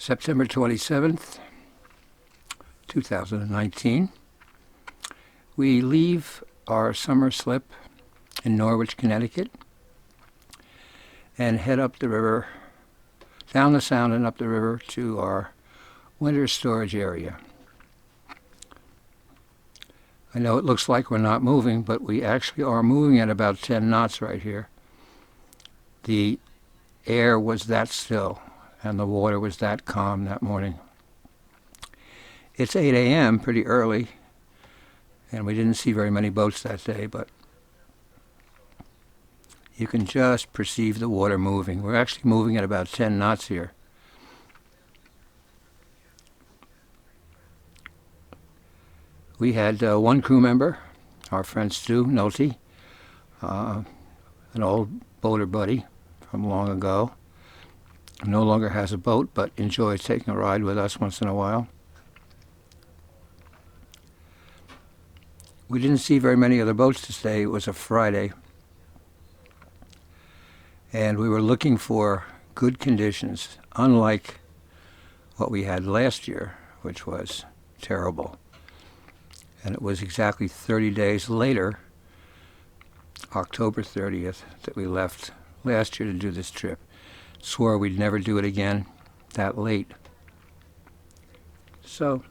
September 27th, 2019. We leave our summer slip in Norwich, Connecticut, and head up the river, down the Sound and up the river to our winter storage area. I know it looks like we're not moving, but we actually are moving at about 10 knots right here. The air was that still, and the water was that calm that morning. It's 8 a.m., pretty early, and we didn't see very many boats that day, but you can just perceive the water moving. We're actually moving at about 10 knots here. We had one crew member, our friend Stu Nolte, an old boater buddy from long ago. No longer has a boat, but enjoys taking a ride with us once in a while. We didn't see very many other boats this day. It was a Friday. And we were looking for good conditions, unlike what we had last year, which was terrible. And it was exactly 30 days later, October 30th, that we left last year to do this trip. Swore we'd never do it again that late. So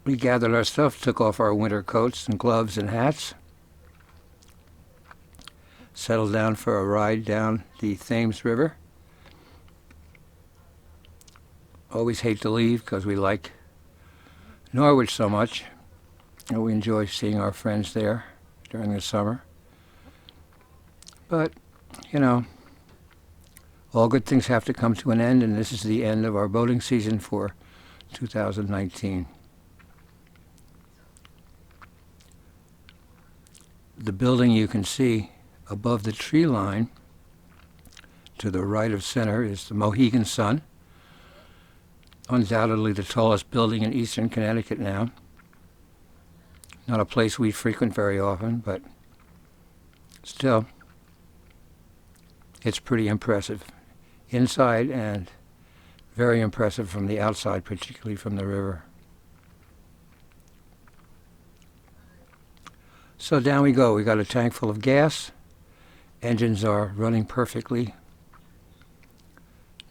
we gathered our stuff, took off our winter coats and gloves and hats, settled down for a ride down the Thames River. Always hate to leave because we like Norwich so much, and we enjoy seeing our friends there during the summer. But, you know, all good things have to come to an end, and this is the end of our boating season for 2019. The building you can see above the tree line to the right of center is the Mohegan Sun, undoubtedly the tallest building in eastern Connecticut now. Not a place we frequent very often, but still, it's pretty impressive inside and very impressive from the outside, particularly from the river. So down we go. We got a tank full of gas. Engines are running perfectly.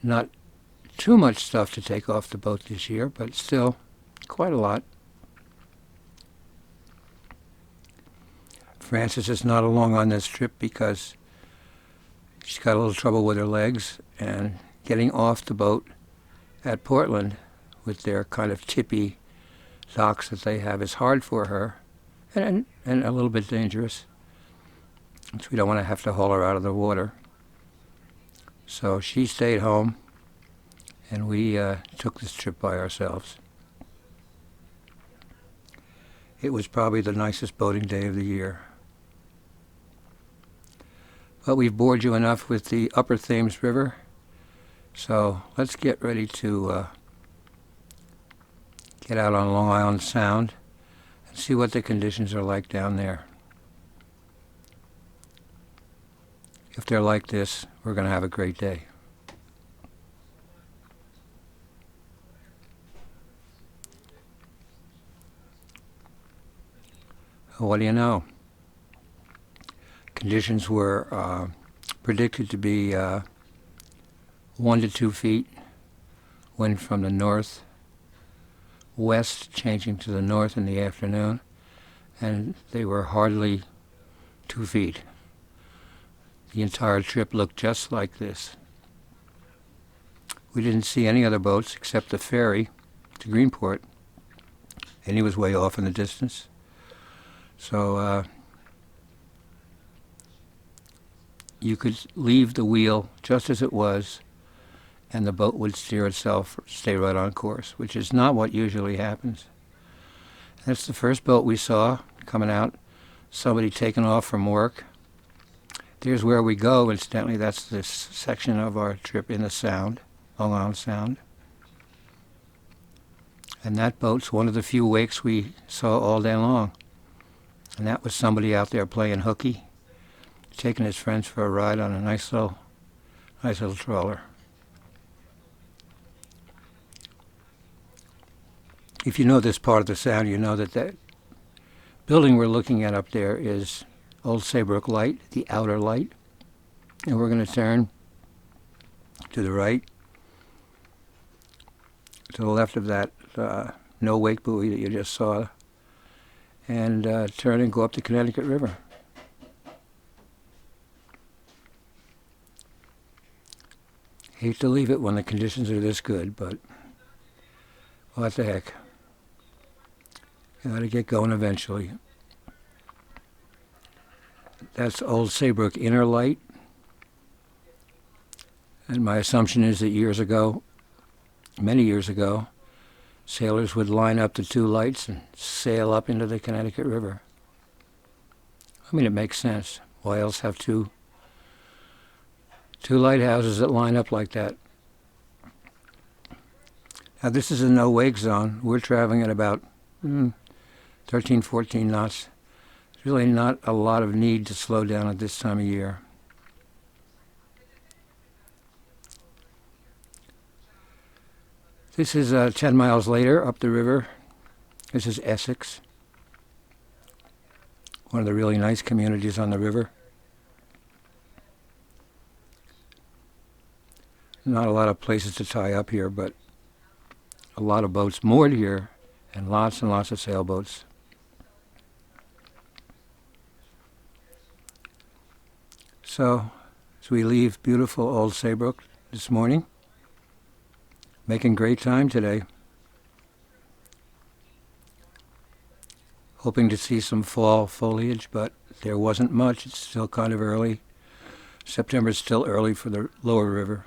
Not too much stuff to take off the boat this year, but still quite a lot. Frances is not along on this trip because she's got a little trouble with her legs, and getting off the boat at Portland with their kind of tippy docks that they have is hard for her and a little bit dangerous. So we don't want to have to haul her out of the water. So she stayed home, and we took this trip by ourselves. It was probably the nicest boating day of the year. But we've bored you enough with the upper Thames River, so let's get ready to get out on Long Island Sound and see what the conditions are like down there. If they're like this, we're going to have a great day. What do you know? Conditions were predicted to be 1 to 2 feet, wind from the north, west changing to the north in the afternoon, and they were hardly 2 feet. The entire trip looked just like this. We didn't see any other boats except the ferry to Greenport, and he was way off in the distance. So you could leave the wheel just as it was, and the boat would steer itself, stay right on course, which is not what usually happens. That's the first boat we saw coming out, somebody taking off from work. There's where we go, incidentally. That's this section of our trip in the Sound, Long Island Sound. And that boat's one of the few wakes we saw all day long. And that was somebody out there playing hooky, taking his friends for a ride on a nice little trawler. If you know this part of the sound, you know that that building we're looking at up there is Old Saybrook Light, the outer light. And we're going to turn to the right, to the left of that no wake buoy that you just saw, and turn and go up the Connecticut River. Hate to leave it when the conditions are this good, but what the heck. Got to get going eventually. That's Old Saybrook Inner Light. And my assumption is that years ago, many years ago, sailors would line up the two lights and sail up into the Connecticut River. I mean, it makes sense. Why else have two lighthouses that line up like that? Now, this is a no-wake zone. We're traveling at about 13, 14 knots. There's really not a lot of need to slow down at this time of year. This is 10 miles later up the river. This is Essex, one of the really nice communities on the river. Not a lot of places to tie up here, but a lot of boats moored here and lots of sailboats. So, as we leave beautiful Old Saybrook this morning, making great time today. Hoping to see some fall foliage, but there wasn't much. It's still kind of early. September's still early for the lower river.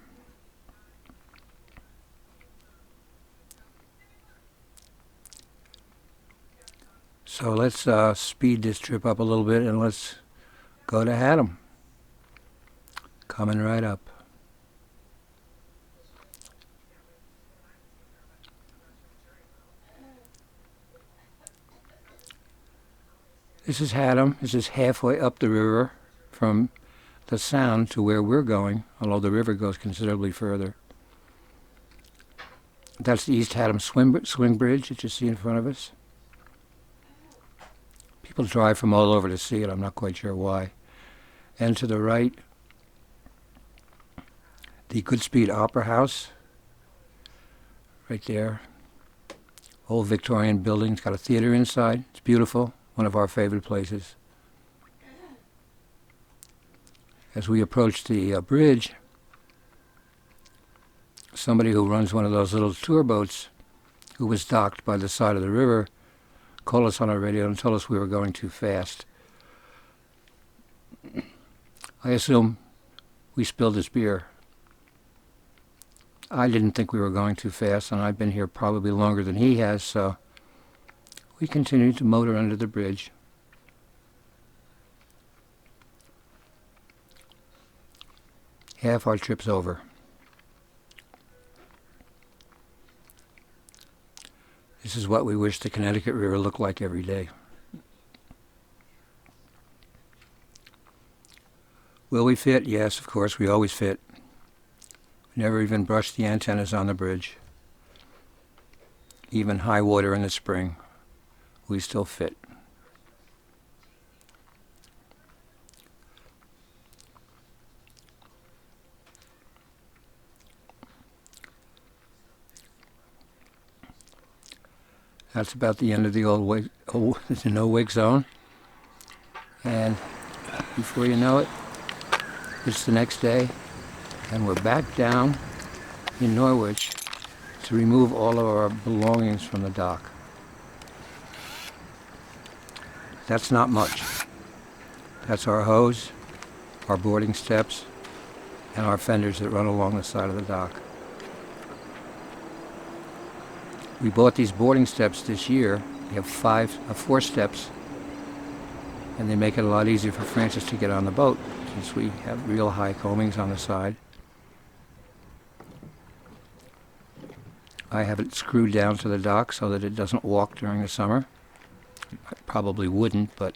So let's speed this trip up a little bit and let's go to Haddam. Coming right up. This is Haddam. This is halfway up the river from the Sound to where we're going, although the river goes considerably further. That's the East Haddam swing bridge that you see in front of us. People drive from all over to see it. I'm not quite sure why. And to the right, the Goodspeed Opera House, right there. Old Victorian building. It's got a theater inside. It's beautiful. One of our favorite places. As we approach the bridge, somebody who runs one of those little tour boats, who was docked by the side of the river, called us on our radio and told us we were going too fast. I assume we spilled his beer. I didn't think we were going too fast, and I've been here probably longer than he has, so we continued to motor under the bridge. Half our trip's over. This is what we wish the Connecticut River looked like every day. Will we fit? Yes, of course, we always fit. We never even brushed the antennas on the bridge. Even high water in the spring, we still fit. That's about the end of the the no-wake zone. And before you know it, it's the next day, and we're back down in Norwich to remove all of our belongings from the dock. That's not much. That's our hose, our boarding steps, and our fenders that run along the side of the dock. We bought these boarding steps this year. They have four steps, and they make it a lot easier for Francis to get on the boat since we have real high combings on the side. I have it screwed down to the dock so that it doesn't walk during the summer. I probably wouldn't, but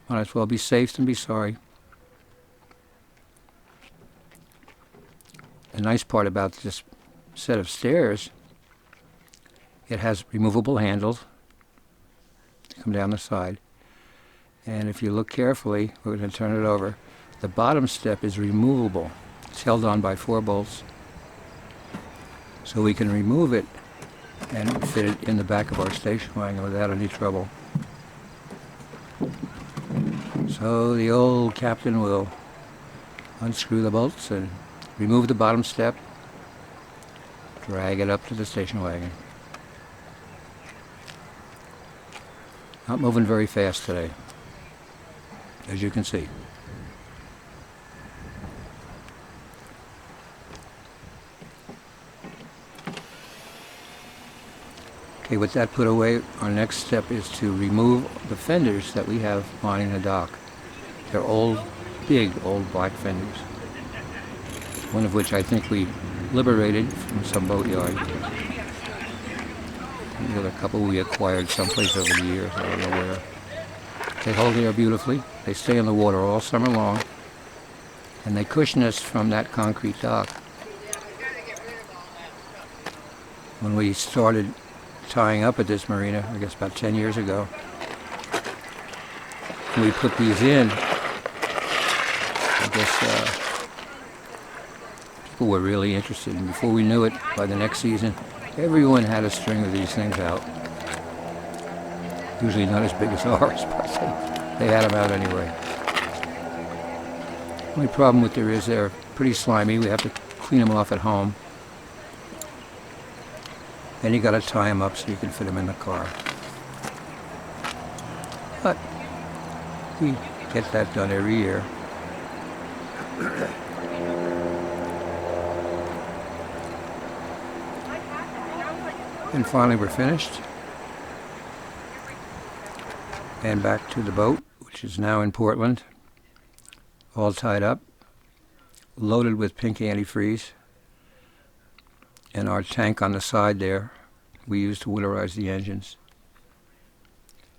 might as well be safe than be sorry. The nice part about this set of stairs It has removable handles that come down the side. And if you look carefully, we're going to turn it over. The bottom step is removable. It's held on by 4 bolts. So we can remove it and fit it in the back of our station wagon without any trouble. So the old captain will unscrew the bolts and remove the bottom step, drag it up to the station wagon. Not moving very fast today, as you can see. Okay, with that put away, our next step is to remove the fenders that we have lining the dock. They're old, big old black fenders. One of which I think we liberated from some boatyard. The other couple we acquired someplace over the years, I don't know where. They hold air beautifully. They stay in the water all summer long. And they cushion us from that concrete dock. When we started tying up at this marina, I guess about 10 years ago, and we put these in, I guess people were really interested. And before we knew it, by the next season, everyone had a string of these things out. Usually not as big as ours, but they had them out anyway. The only problem with them is they're pretty slimy. We have to clean them off at home. Then you got to tie them up so you can fit them in the car. But we get that done every year. And finally we're finished. And back to the boat, which is now in Portland, all tied up, loaded with pink antifreeze. And our tank on the side there, we use to winterize the engines.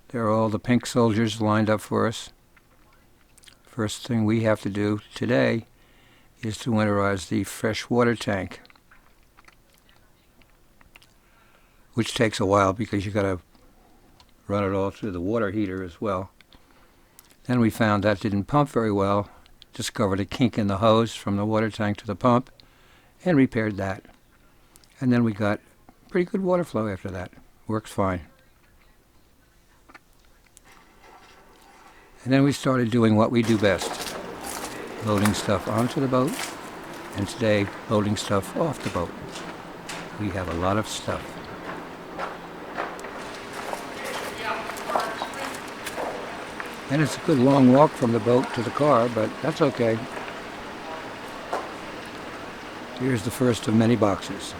There are all the pink soldiers lined up for us. First thing we have to do today is to winterize the freshwater tank, which takes a while because you got to run it all through the water heater as well. Then we found that didn't pump very well, discovered a kink in the hose from the water tank to the pump, and repaired that. And then we got pretty good water flow after that. Works fine. And then we started doing what we do best, loading stuff onto the boat, and today loading stuff off the boat. We have a lot of stuff. And it's a good long walk from the boat to the car, but that's okay. Here's the first of many boxes.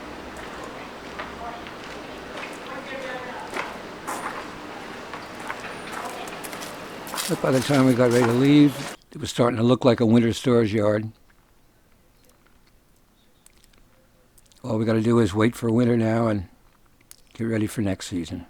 But by the time we got ready to leave, it was starting to look like a winter storage yard. All we got to do is wait for winter now and get ready for next season.